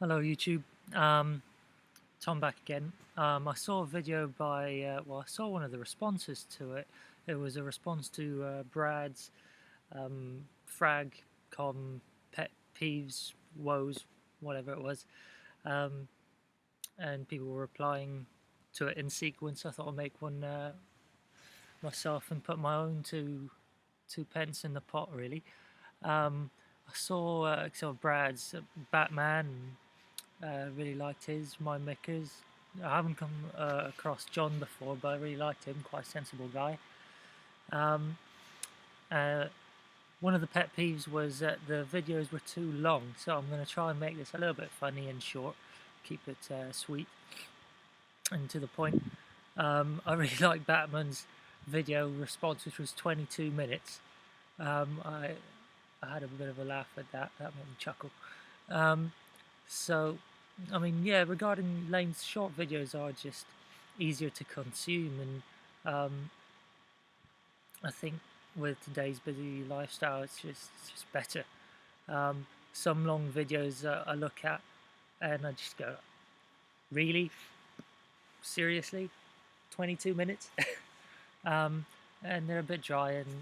Hello YouTube, Tom back again. I saw a video by, I saw one of the responses to it. It was a response to Brad's Fragcomm pet peeves, woes, whatever it was, um, and people were replying to it in sequence. I thought I'd make one myself and put my own two pence in the pot, really. I saw Brad's Batman. Really liked his, my Mickers. I haven't come across John before, but I really liked him. Quite a sensible guy. Um, uh, One of the pet peeves was that the videos were too long, so I'm going to try and make this a little bit funny and short. Keep it sweet and to the point. I really like Batman's video response, which was 22 minutes. I had a bit of a laugh at that. That made me chuckle. Um, So, I mean, yeah, regarding Lane's short videos are just easier to consume, and I think with today's busy lifestyle, it's just better. Some long videos I look at and I just go, really, seriously, 22 minutes, and they're a bit dry. And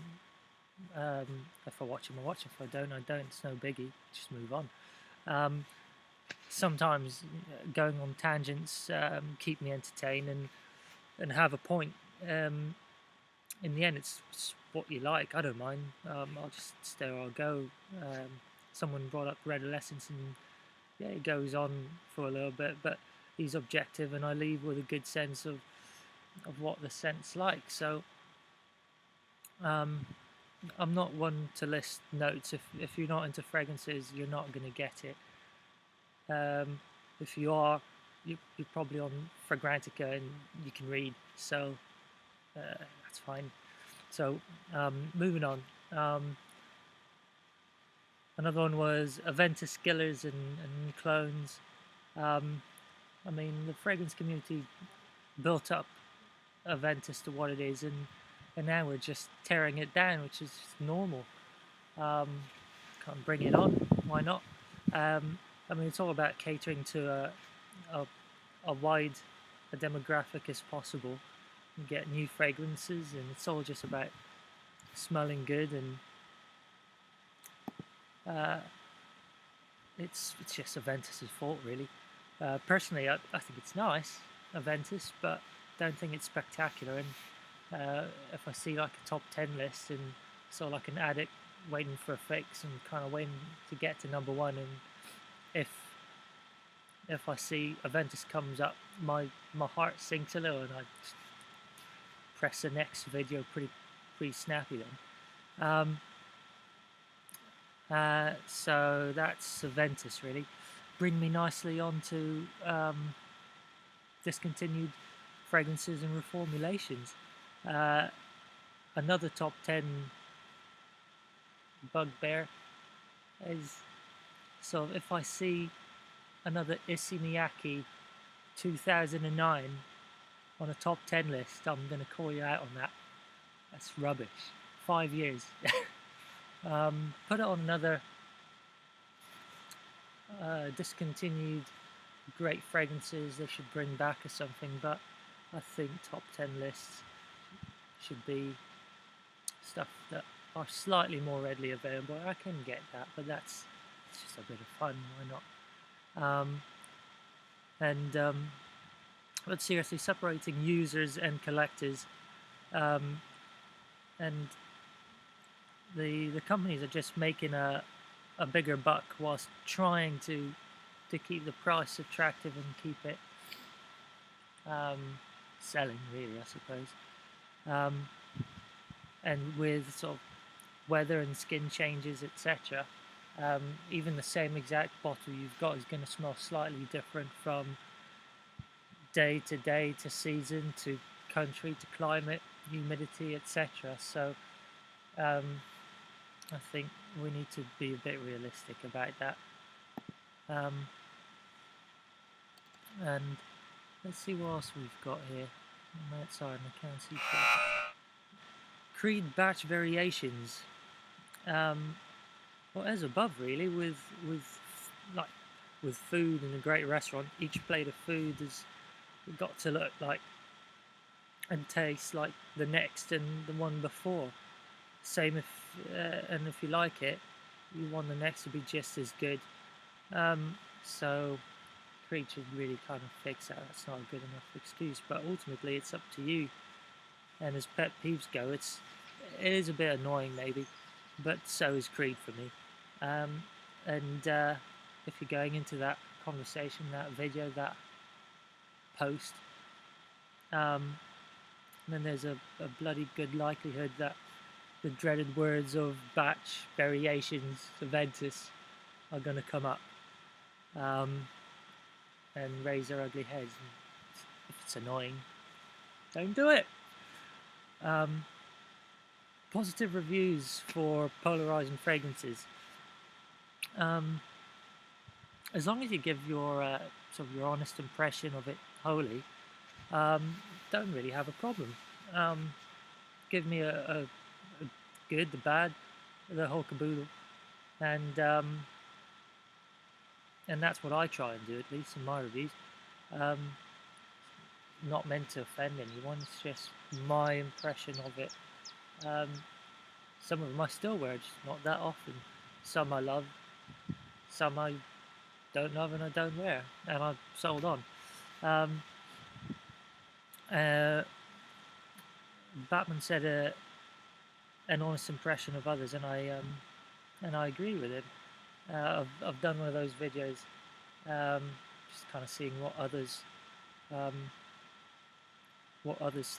if I watch them, I watch them. If I don't, I don't. It's no biggie. Just move on. Sometimes going on tangents keep me entertained and have a point. In the end, it's what you like. I don't mind. I'll just stay or I'll go. Someone brought up adolescence, and yeah, it goes on for a little bit, but he's objective, and I leave with a good sense of what the scent's like. So I'm not one to list notes. If you're not into fragrances, you're not going to get it. If you are, you're probably on Fragrantica and you can read, so that's fine. So moving on. Another one was Aventus Killers and clones. I mean, the fragrance community built up Aventus to what it is, and now we're just tearing it down, which is just normal. Can't bring it on. Why not? I mean, it's all about catering to a wide a demographic as possible. You get new fragrances, and it's all just about smelling good, and it's just Aventus's fault, really. Personally, I think it's nice, Aventus, but don't think it's spectacular. And if I see like a top 10 list and saw like an addict waiting for a fix and kind of waiting to get to number one, and if I see Aventus comes up, my heart sinks a little, and I just press the next video pretty snappy then. So that's Aventus, really. Bring me nicely on to discontinued fragrances and reformulations. Another top 10 bugbear is, so if I see another Issey Miyake 2009 on a top 10 list, I'm going to call you out on that. That's rubbish. 5 years. Put it on another discontinued great fragrances they should bring back or something, but I think top 10 lists should be stuff that are slightly more readily available. I can get that, but it's just a bit of fun. Why not? But seriously, separating users and collectors, and the companies are just making a bigger buck whilst trying to keep the price attractive and keep it selling, really, I suppose. And with sort of weather and skin changes, etc., even the same exact bottle you've got is going to smell slightly different from day to day, to season, to country, to climate, humidity, etc. So I think we need to be a bit realistic about that. And let's see what else we've got here. Sorry, I can't see. Creed batch variations. Well, as above, really, with like with food in a great restaurant, each plate of food has got to look like and taste like the next and the one before. Same if and if you like it, you want the next to be just as good. So Creed should really kind of fix that. That's not a good enough excuse, but ultimately it's up to you. And as pet peeves go, it is a bit annoying maybe, but so is Creed for me. And if you're going into that conversation, that video, that post, then there's a bloody good likelihood that the dreaded words of batch variations Aventus are going to come up and raise their ugly heads. And if it's annoying, don't do it. Positive reviews for polarizing fragrances. As long as you give your sort of your honest impression of it wholly, don't really have a problem. Give me a good, the bad, the whole caboodle, and that's what I try and do, at least in my reviews. Not meant to offend anyone, it's just my impression of it. Some of them I still wear, just not that often. Some I love, some I don't love and I don't wear, and I've sold on. Batman said an honest impression of others, and I agree with him. I've done one of those videos, just kind of seeing what others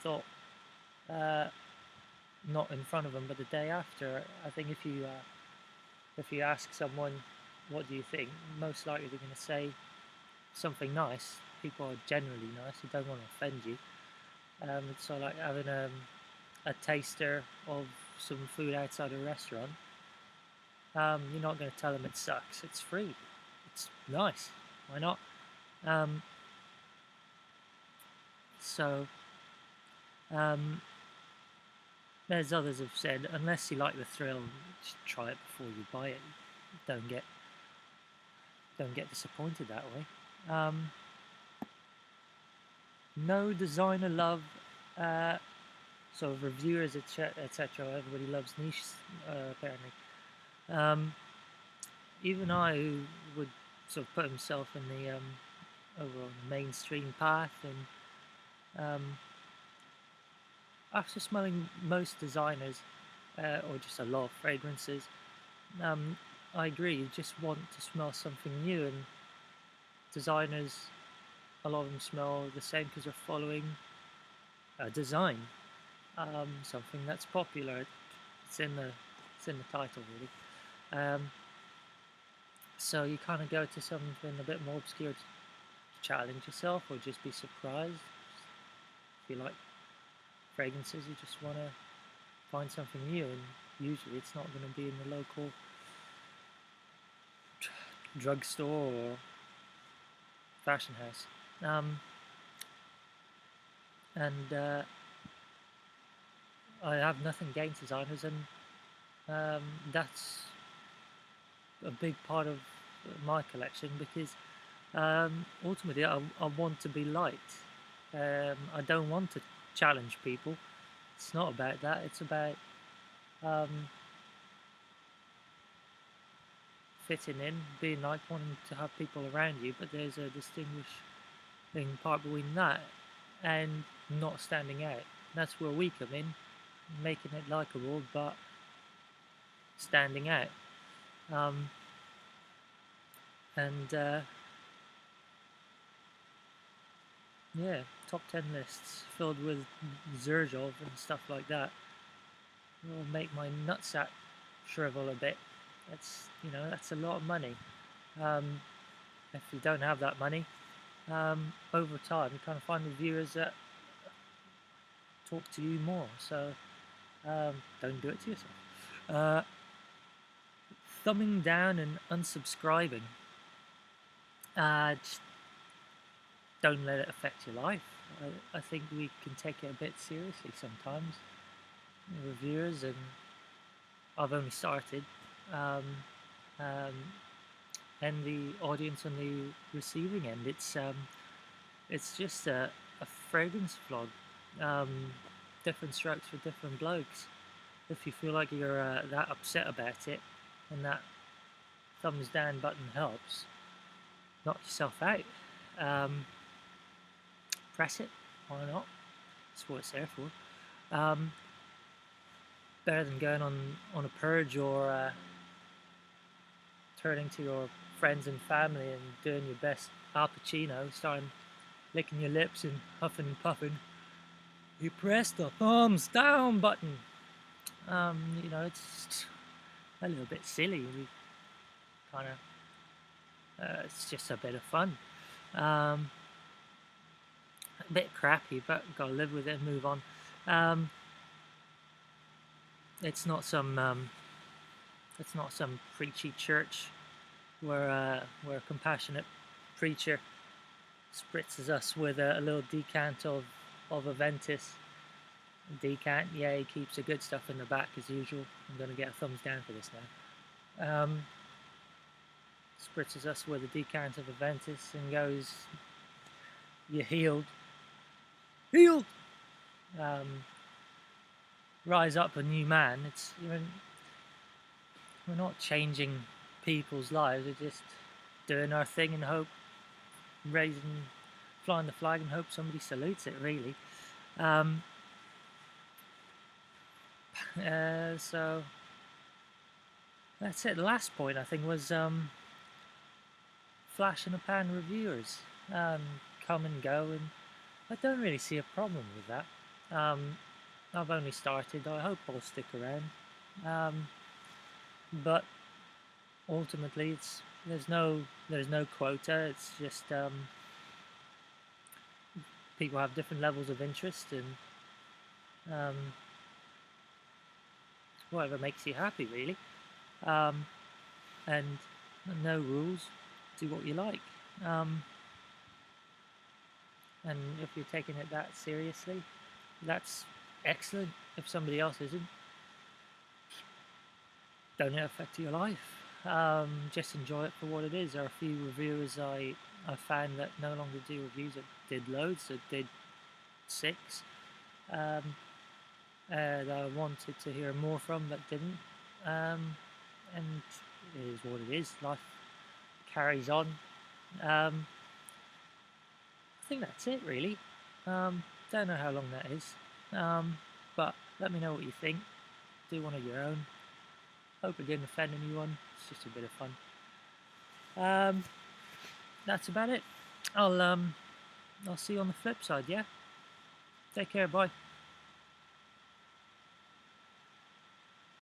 thought. Not in front of them, but the day after. I think if you ask someone, what do you think, most likely they're going to say something nice. People are generally nice, they don't want to offend you. It's sort of like having a taster of some food outside a restaurant. You're not going to tell them it sucks. It's free. It's nice. Why not? As others have said, unless you like the thrill, just try it before you buy it. Don't get disappointed that way. No designer love, sort of reviewers, etc. Everybody loves niche, apparently. Even I, who would sort of put himself in the overall mainstream path, and after smelling most designers, or just a lot of fragrances, I agree, you just want to smell something new, and designers, a lot of them smell the same because they're following a design, something that's popular. It's in the title, really. So you kind of go to something a bit more obscure to challenge yourself, or just be surprised. If you like fragrances, you just want to find something new, and usually it's not going to be in the local drugstore or fashion house. I have nothing against designers, and that's a big part of my collection, because ultimately I want to be liked. I don't want to challenge people. It's not about that. It's about fitting in, being liked, wanting to have people around you. But there's a distinguishing part between that and not standing out. That's where we come in, making it likable but standing out. Yeah, top 10 lists filled with Zerzhov and stuff like that will make my nutsack shrivel a bit. That's a lot of money. If you don't have that money, over time you kind of find reviewers that talk to you more. So don't do it to yourself. Thumbing down and unsubscribing. Just don't let it affect your life. I think we can take it a bit seriously sometimes, reviewers, and I've only started. and the audience on the receiving end. It's just a fragrance vlog. Um, Different strokes for different blokes. If you feel like you're that upset about it, and that thumbs down button helps, knock yourself out. Um, Press it. Why not? That's what it's there for. Better than going on a purge or turning to your friends and family and doing your best Al Pacino, starting licking your lips and huffing and puffing. You press the thumbs down button. It's a little bit silly. We kind of, it's just a bit of fun. A bit crappy, but gotta live with it and move on. Um, it's not some, it's not some preachy church where a compassionate preacher spritzes us with a little decant of Aventis. Decant, yeah, he keeps the good stuff in the back as usual. I'm going to get a thumbs down for this now. Spritzes us with a decant of Aventis and goes, "You're healed, healed. Um, Rise up a new man." We're not changing people's lives. We're just doing our thing and hope, flying the flag and hope somebody salutes it. Really. So that's it. The last point I think was flash in the pan reviewers come and go, and I don't really see a problem with that. I've only started. I hope I'll stick around, but ultimately, there's no quota. It's just people have different levels of interest, and whatever makes you happy, really. And no rules. Do what you like. And if you're taking it that seriously, that's excellent. If somebody else isn't, don't let it affect your life. Just enjoy it for what it is. There are a few reviewers I found that no longer do reviews, that did loads, that did 6, that I wanted to hear more from that didn't. And it is what it is. Life carries on. I think that's it, really. Don't know how long that is, but let me know what you think. Do one of your own. Hope it didn't offend anyone. It's just a bit of fun. That's about it. I'll see you on the flip side. Yeah. Take care. Bye.